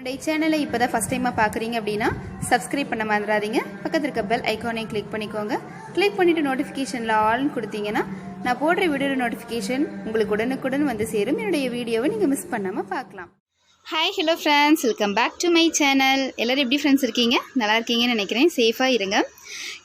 என்னுடைய சேனலை இப்போ தான் ஃபஸ்ட் டைமாக பார்க்குறீங்க அப்படின்னா சப்ஸ்கிரைப் பண்ண மறந்துடாதீங்க. பக்கத்தில் இருக்க பெல் ஐக்கானை கிளிக் பண்ணிக்கோங்க. கிளிக் பண்ணிவிட்டு நோட்டிஃபிகேஷனில் ஆல்னு கொடுத்தீங்கன்னா நான் போடுற வீடியோ நோட்டிஃபிகேஷன் உங்களுக்கு உடனுக்குடன் வந்து சேரும். என்னுடைய வீடியோவை நீங்கள் மிஸ் பண்ணாமல் பார்க்கலாம். Hi hello friends, welcome back to my channel. எல்லோரும் எப்படி ஃப்ரெண்ட்ஸ் இருக்கீங்க? நல்லா இருக்கீங்கன்னு நினைக்கிறேன். சேஃபாக இருங்க.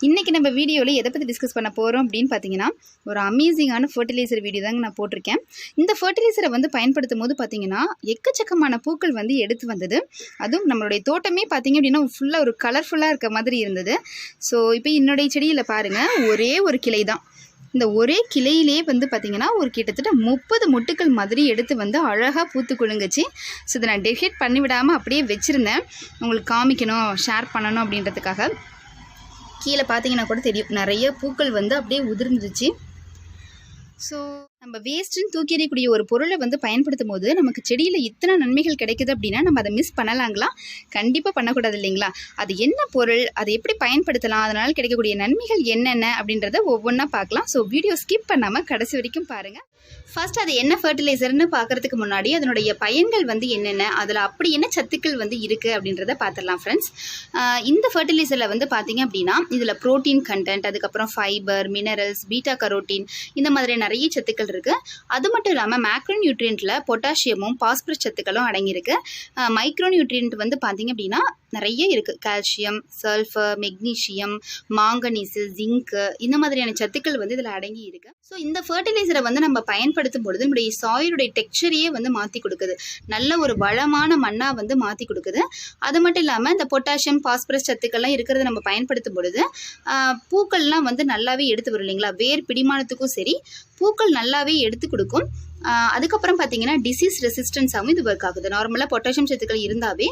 இன்றைக்கி நம்ம வீடியோவில் எதை பற்றி டிஸ்கஸ் பண்ண போகிறோம் அப்படின்னு பார்த்தீங்கன்னா, ஒரு அமேசிங்கான ஃபர்டிலைசர் வீடியோ தாங்க நான் போட்டிருக்கேன். இந்த ஃபர்டிலைசரை வந்து பயன்படுத்தும் போது பார்த்தீங்கன்னா எக்கச்சக்கமான பூக்கள் வந்து எடுத்து வந்தது. அதுவும் நம்மளுடைய தோட்டமே பார்த்தீங்க அப்படின்னா ஃபுல்லாக ஒரு கலர்ஃபுல்லாக இருக்க மாதிரி இருந்தது. ஸோ இப்போ என்னுடைய செடியில் பாருங்கள், ஒரே ஒரு கிளை தான். இந்த ஒரே கிளையிலே வந்து பார்த்திங்கன்னா ஒரு கிட்டத்தட்ட 30 மொட்டுக்கள் மாதிரி எடுத்து வந்து அழகாக பூத்து குலுங்குச்சு. ஸோ இதை நான் டெக்கரேட் பண்ணி விடாமல் அப்படியே வச்சுருந்தேன், உங்களுக்கு காமிக்கணும், ஷேர் பண்ணணும் அப்படின்றதுக்காக. கீழே பார்த்தீங்கன்னா கூட தெரியும், நிறைய பூக்கள் வந்து அப்படியே உதிர்ந்துருச்சு. ஸோ நம்ம வேஸ்ட்டுன்னு தூக்கி எறியக்கூடிய ஒரு பொருளை வந்து பயன்படுத்தும் போது நமக்கு செடியில் இத்தனை நன்மைகள் கிடைக்குது அப்படின்னா நம்ம அதை மிஸ் பண்ணலாங்களா? கண்டிப்பாக பண்ணக்கூடாது இல்லைங்களா? அது என்ன பொருள், அதை எப்படி பயன்படுத்தலாம், அதனால் கிடைக்கக்கூடிய நன்மைகள் என்னென்ன அப்படின்றத ஒவ்வொன்றா பார்க்கலாம். ஸோ வீடியோ ஸ்கிப் பண்ணாமல் கடைசி வரைக்கும் பாருங்கள். ஃபர்ஸ்ட் அது என்ன ஃபர்டிலைசர்னு பார்க்குறதுக்கு முன்னாடி அதனுடைய பயன்கள் வந்து என்னென்ன, அதில் அப்படி என்ன சத்துக்கள் வந்து இருக்குது அப்படின்றத பார்த்துடலாம் ஃப்ரெண்ட்ஸ். இந்த ஃபர்டிலைசரில் வந்து பார்த்திங்க அப்படின்னா இதில் ப்ரோட்டீன் கண்டென்ட், அதுக்கப்புறம் ஃபைபர், மினரல்ஸ், பீட்டா கரோட்டீன், இந்த மாதிரி நிறைய சத்துக்கள் இருக்குது. அது மட்டும் இல்லாமல் மேக்ரோ நியூட்ரியண்ட்டில் பொட்டாசியமும் பாஸ்பரஸ் சத்துக்களும் அடங்கியிருக்கு. மைக்ரோ நியூட்ரியண்ட் வந்து பார்த்திங்க அப்படின்னா நிறைய இருக்குது. Calcium, sulphur, magnesium, manganese, zinc, இந்த மாதிரியான சத்துக்கள் வந்து இதில் அடங்கி இருக்குது. ஸோ இந்த ஃபர்டிலைசரை வந்து நம்ம பயன்படுத்தும் பொழுது நம்முடைய சாயிலுடைய டெக்ஸ்சரையே வந்து மாற்றி கொடுக்குது. நல்ல ஒரு வளமான மண்ணாக வந்து மாற்றி கொடுக்குது. அது மட்டும் இல்லாமல் இந்த பொட்டாசியம், பாஸ்பரஸ் சத்துக்கள்லாம் இருக்கிறத நம்ம பயன்படுத்தும் பொழுது பூக்கள்லாம் வந்து நல்லாவே எடுத்து வரும் இல்லைங்களா? வேர் பிடிமானத்துக்கும் சரி பூக்கள் நல்லாவே எடுத்து கொடுக்கும். அதுக்கப்புறம் பார்த்தீங்கன்னா டிசீஸ் ரெசிஸ்டன்ஸாகவும் இது ஒர்க் ஆகுது. நார்மலாக பொட்டாசியம் சத்துக்கள் இருந்தாவே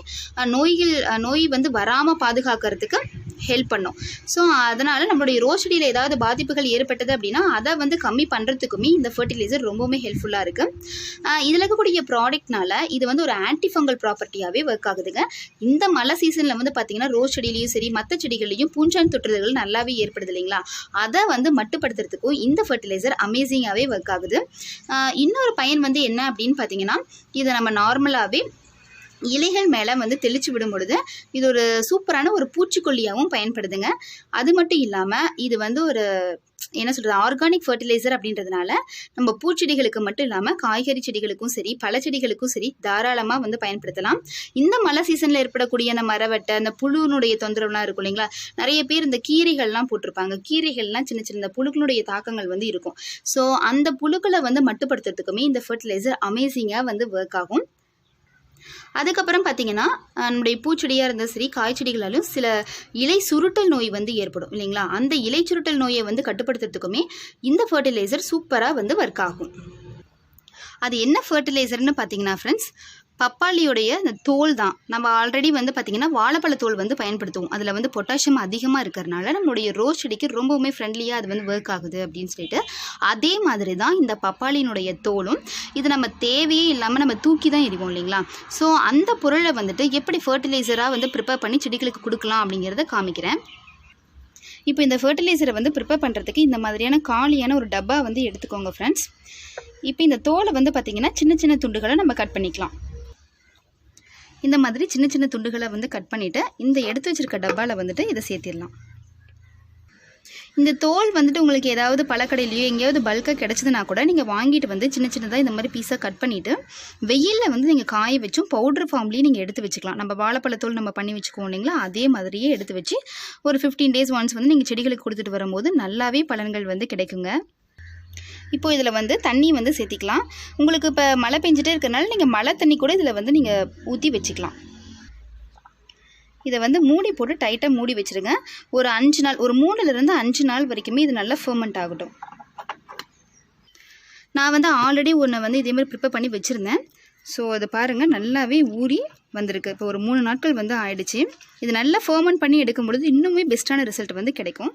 நோய் வந்து வராமல் பாதுகாக்கிறதுக்கு ஹெல்ப் பண்ணும். ஸோ அதனால் நம்மளுடைய ரோஸ் செடியில் ஏதாவது பாதிப்புகள் ஏற்பட்டது அப்படின்னா அதை வந்து கம்மி பண்ணுறதுக்குமே இந்த ஃபர்டிலைசர் ரொம்பவுமே ஹெல்ப்ஃபுல்லாக இருக்குது. இதில் இருக்கக்கூடிய ப்ராடக்ட்னால இது வந்து ஒரு ஆன்டி ஃபங்கல் ப்ராப்பர்ட்டியாகவே ஒர்க் ஆகுதுங்க. இந்த மழை சீசனில் வந்து பார்த்திங்கன்னா ரோஸ் செடியிலையும் சரி மற்ற செடிகள்லையும் பூஞ்சான் தொற்றுதல்கள் நல்லாவே ஏற்படுது இல்லைங்களா? அதை வந்து மட்டுப்படுத்துறதுக்கும் இந்த ஃபர்டிலைசர் அமேசிங்காகவே ஒர்க் ஆகுது. இன்னொரு பயன் வந்து என்ன அப்படின்னு பார்த்தீங்கன்னா, இதை நம்ம நார்மலாகவே இலைகள் மேலே வந்து தெளித்து விடும் பொழுது இது ஒரு சூப்பரான ஒரு பூச்சிக்கொல்லியாகவும் பயன்படுதுங்க. அது மட்டும் இல்லாமல் இது வந்து ஒரு என்ன சொல்கிறது, ஆர்கானிக் ஃபர்டிலைசர் அப்படின்றதுனால நம்ம பூச்செடிகளுக்கு மட்டும் இல்லாமல் காய்கறி செடிகளுக்கும் சரி பழச்செடிகளுக்கும் சரி தாராளமாக வந்து பயன்படுத்தலாம். இந்த மழை சீசனில் ஏற்படக்கூடிய அந்த மரவட்டை, அந்த புழுனுடைய தொந்தரவுலாம் இருக்கும் இல்லைங்களா? நிறைய பேர் இந்த கீரைகள்லாம் போட்டிருப்பாங்க. கீரைகள்லாம் சின்ன சின்ன புழுக்களுடைய தாக்கங்கள் வந்து இருக்கும். ஸோ அந்த புழுக்களை வந்து மட்டுப்படுத்துறதுக்குமே இந்த ஃபர்டிலைசர் அமேசிங்காக வந்து ஒர்க் ஆகும். அதுக்கப்புறம் பார்த்திங்கன்னா நம்முடைய பூச்செடியாக இருந்தால் சரி காய்ச்செடிகளாலும் சில இலை சுருட்டல் நோய் வந்து ஏற்படும் இல்லைங்களா? அந்த இலை சுருட்டல் நோயை வந்து கட்டுப்படுத்துறதுக்குமே இந்த ஃபர்டிலைசர் சூப்பராக வந்து ஒர்க் ஆகும். அது என்ன ஃபர்டிலைசர்னு பார்த்தீங்கன்னா ஃப்ரெண்ட்ஸ், பப்பாளியோடைய அந்த தோல் தான். நம்ம ஆல்ரெடி வந்து பார்த்திங்கன்னா வாழைப்பழ தோல் வந்து பயன்படுத்துவோம். அதில் வந்து பொட்டாசியம் அதிகமாக இருக்கிறதுனால நம்மளுடைய ரோஸ் செடிக்கு ரொம்பவுமே ஃப்ரெண்ட்லியாக அது வந்து ஒர்க் ஆகுது அப்படின்னு சொல்லிட்டு, அதே மாதிரி தான் இந்த பப்பாளியினுடைய தோலும். இது நம்ம தேவையே இல்லாமல் நம்ம தூக்கி தான் எறிவோம் இல்லைங்களா? ஸோ அந்த பொருளை வந்துட்டு எப்படி ஃபர்டிலைசராக வந்து ப்ரிப்பேர் பண்ணி செடிகளுக்கு கொடுக்கலாம் அப்படிங்கிறத காமிக்கிறேன். இப்போ இந்த ஃபர்டிலைசரை வந்து ப்ரிப்பேர் பண்ணுறதுக்கு இந்த மாதிரியான காலியான ஒரு டப்பா வந்து எடுத்துக்கோங்க ஃப்ரெண்ட்ஸ். இப்போ இந்த தோலை வந்து பார்த்திங்கன்னா சின்ன சின்ன துண்டுகளை நம்ம கட் பண்ணிக்கலாம். இந்த மாதிரி சின்ன சின்ன துண்டுகளை வந்து கட் பண்ணிவிட்டு இந்த எடுத்து வச்சுருக்க டப்பாவில் வந்துட்டு இதை சேர்த்திடலாம். இந்த தோல் வந்துட்டு உங்களுக்கு ஏதாவது பழக்கடையிலையோ எங்கேயாவது பல்காக கிடச்சிதுன்னா கூட நீங்கள் வாங்கிட்டு வந்து சின்ன சின்னதாக இந்த மாதிரி பீஸாக கட் பண்ணிவிட்டு வெயிலில் வந்து நீங்கள் காய வச்சும் பவுடர் ஃபார்ம்லேயும் நீங்கள் எடுத்து வச்சுக்கலாம். நம்ம வாழைப்பழத்தோல் நம்ம பண்ணி வச்சுக்குவோம் இல்லைங்களா? அதே மாதிரியே எடுத்து வச்சு ஒரு 15 days ஒன்ஸ் வந்து நீங்கள் செடிகளுக்கு கொடுத்துட்டு வரும்போது நல்லாவே பலன்கள் வந்து கிடைக்குங்க. இப்போ இதில் வந்து தண்ணி வந்து சேர்த்திக்கலாம். உங்களுக்கு இப்போ மழை பெஞ்சிட்டே இருக்கிறனால நீங்கள் மழை தண்ணி கூட இதில் வந்து நீங்கள் ஊற்றி வச்சுக்கலாம். இதை வந்து மூடி போட்டு டைட்டாக மூடி வச்சுருங்க. ஒரு 5 நாள், ஒரு 3லேருந்து 5 நாள் வரைக்குமே இது நல்லா ஃபெர்மெண்ட் ஆகட்டும். நான் வந்து ஆல்ரெடி ஒன்று வந்து இதேமாதிரி ப்ரிப்பேர் பண்ணி வச்சுருந்தேன். ஸோ அதை பாருங்கள், நல்லாவே ஊறி வந்திருக்கு. இப்போ ஒரு 3 நாட்கள் வந்து ஆயிடுச்சு. இது நல்லா ஃபெர்மெண்ட் பண்ணி எடுக்கும் பொழுது இன்னுமே பெஸ்ட்டான ரிசல்ட் வந்து கிடைக்கும்.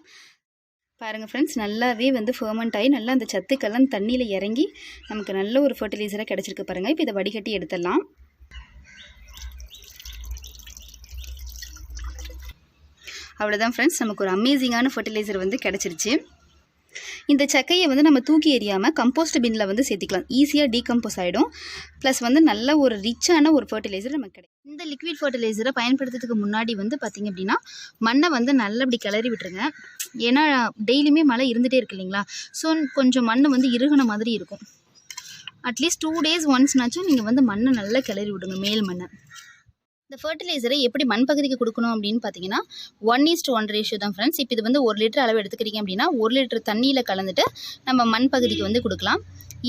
பாருங்கள் ஃப்ரெண்ட்ஸ், நல்லாவே வந்து ஃபெர்மெண்ட் ஆகி நல்லா அந்த சத்துக்கெல்லாம் தண்ணியில் இறங்கி நமக்கு நல்ல ஒரு ஃபர்டிலைசராக கிடச்சிருக்கு பாருங்கள். இப்போ இதை வடிகட்டி எடுத்துடலாம். அவ்வளோதான் ஃப்ரெண்ட்ஸ், நமக்கு ஒரு அமேசிங்கான ஃபர்டிலைசர் வந்து கிடச்சிருச்சு. இந்த சக்கையை வந்து நம்ம தூக்கி எறியாமல் கம்போஸ்ட் பின்னில் வந்து சேர்த்திக்கலாம். ஈஸியாக டீகம்போஸ் ஆகிடும். ப்ளஸ் வந்து நல்ல ஒரு ரிச்சான ஒரு ஃபர்டிலைசர் நமக்கு கிடைக்கும். இந்த லிக்விட் ஃபர்டிலைசரை பயன்படுத்துறதுக்கு முன்னாடி வந்து பார்த்திங்க அப்படின்னா மண்ணை வந்து நல்லா இப்படி கிளறி விட்டுருங்க. ஏன்னா டெய்லியுமே மழை இருந்துகிட்டே இருக்கு இல்லைங்களா, ஸோ கொஞ்சம் மண் வந்து இறுகின மாதிரி இருக்கும். அட்லீஸ்ட் 2 days ஒன்ஸ்னாச்சும் நீங்கள் வந்து மண்ணை நல்லா கிளறி விடுங்க, மேல் மண்ணை. இந்த ஃபர்டிலைசரை எப்படி மண் பகுதிக்கு கொடுக்கணும் அப்படின்னு பார்த்தீங்கன்னா 1:1 ரேஷியோ தான் ஃப்ரெண்ட்ஸ். இப்போ இது வந்து 1 லிட்டர் அளவு எடுத்துக்கிறீங்க அப்படின்னா 1 லிட்டர் தண்ணியில் கலந்துட்டு நம்ம மண் பகுதிக்கு வந்து கொடுக்கலாம்.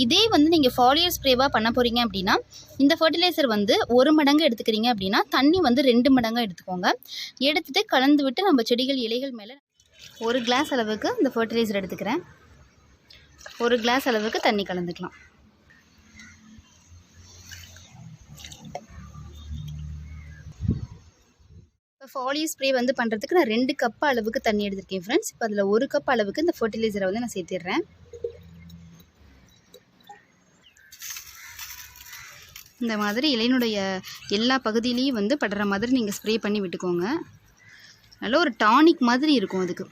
இதே வந்து நீங்கள் ஃபாலியர் ஸ்ப்ரேவாக பண்ண போகிறீங்க அப்படின்னா இந்த ஃபர்டிலைசர் வந்து 1 மடங்கு எடுத்துக்கிறீங்க அப்படின்னா தண்ணி வந்து 2 மடங்காக எடுத்துக்கோங்க. எடுத்துகிட்டு கலந்து விட்டு நம்ம செடிகள் இலைகள் மேலே 1 கிளாஸ் அளவுக்கு இந்த ஃபர்டிலைசர் எடுத்துக்கிறேன். 1 கிளாஸ் அளவுக்கு தண்ணி கலந்துக்கலாம். இப்போ ஃபாலியர் ஸ்ப்ரே வந்து பண்ணுறதுக்கு நான் 2 கப் அளவுக்கு தண்ணி எடுத்திருக்கேன் ஃப்ரெண்ட்ஸ். இப்போ அதில் 1 கப் அளவுக்கு இந்த ஃபர்டிலைசரை வந்து நான் சேர்த்திடுறேன். இந்த மாதிரி இலையினுடைய எல்லா பகுதியிலையும் வந்து படுற மாதிரி நீங்கள் ஸ்ப்ரே பண்ணி விட்டுக்கோங்க. நல்ல ஒரு டானிக் மாதிரி இருக்கும் அதுக்கு.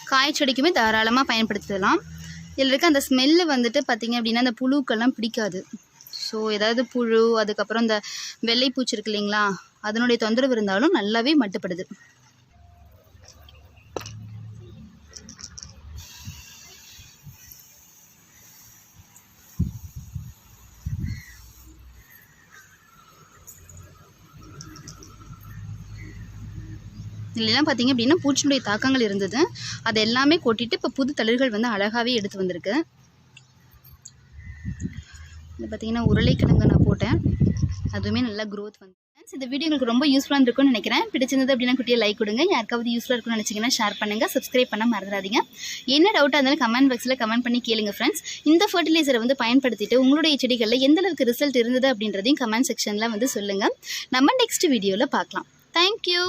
காய்ச்செடிக்குமே தாராளமாக பயன்படுத்தலாம். இதில் இருக்க அந்த ஸ்மெல்லு வந்துட்டு பார்த்திங்க அப்படின்னா அந்த புழுக்கெல்லாம் பிடிக்காது. ஸோ ஏதாவது புழு, அதுக்கப்புறம் இந்த வெள்ளைப்பூச்சி இருக்கு இல்லைங்களா, அதனுடைய தொந்தரவு இருந்தாலும் நல்லாவே மட்டுப்படுது. இல்லைலாம் பார்த்திங்க அப்படின்னா பூச்சினுடைய தாக்கங்கள் இருந்தது, அது எல்லாமே கொட்டிட்டு இப்போ புது தளிர்கள் வந்து அழகாகவே எடுத்து வந்திருக்கு. இது பார்த்திங்கன்னா உருளைக்கிழங்கு நான் போட்டேன், அதுவுமே நல்லா க்ரோத் வந்து. இந்த வீடியோ உங்களுக்கு ரொம்ப யூஸ்ஃபுல்லாக இருக்கும்னு நினைக்கிறேன். பிடிச்சிருந்தது அப்படின்னா குட்டியை லைக் கொடுங்க. யாருக்காவது யூஸ்ஃபுல்லாக இருக்கும்னு நினச்சிங்கன்னா ஷேர் பண்ணுங்கள். சப்ஸ்கிரைப் பண்ண மறந்துடாதீங்க. என்ன டவுட்டாக இருந்தாலும் கமெண்ட் பாக்ஸில் கமெண்ட் பண்ணி கேளுங்க ஃப்ரெண்ட்ஸ். இந்த ஃபர்டிலைசரை வந்து பயன்படுத்திட்டு உங்களுடைய செடிகளில் எந்த அளவுக்கு ரிசல்ட் இருந்தது அப்படின்றதையும் கமெண்ட் செக்ஷனில் வந்து சொல்லுங்கள். நம்ம நெக்ஸ்ட் வீடியோவில் பார்க்கலாம். தேங்க்யூ.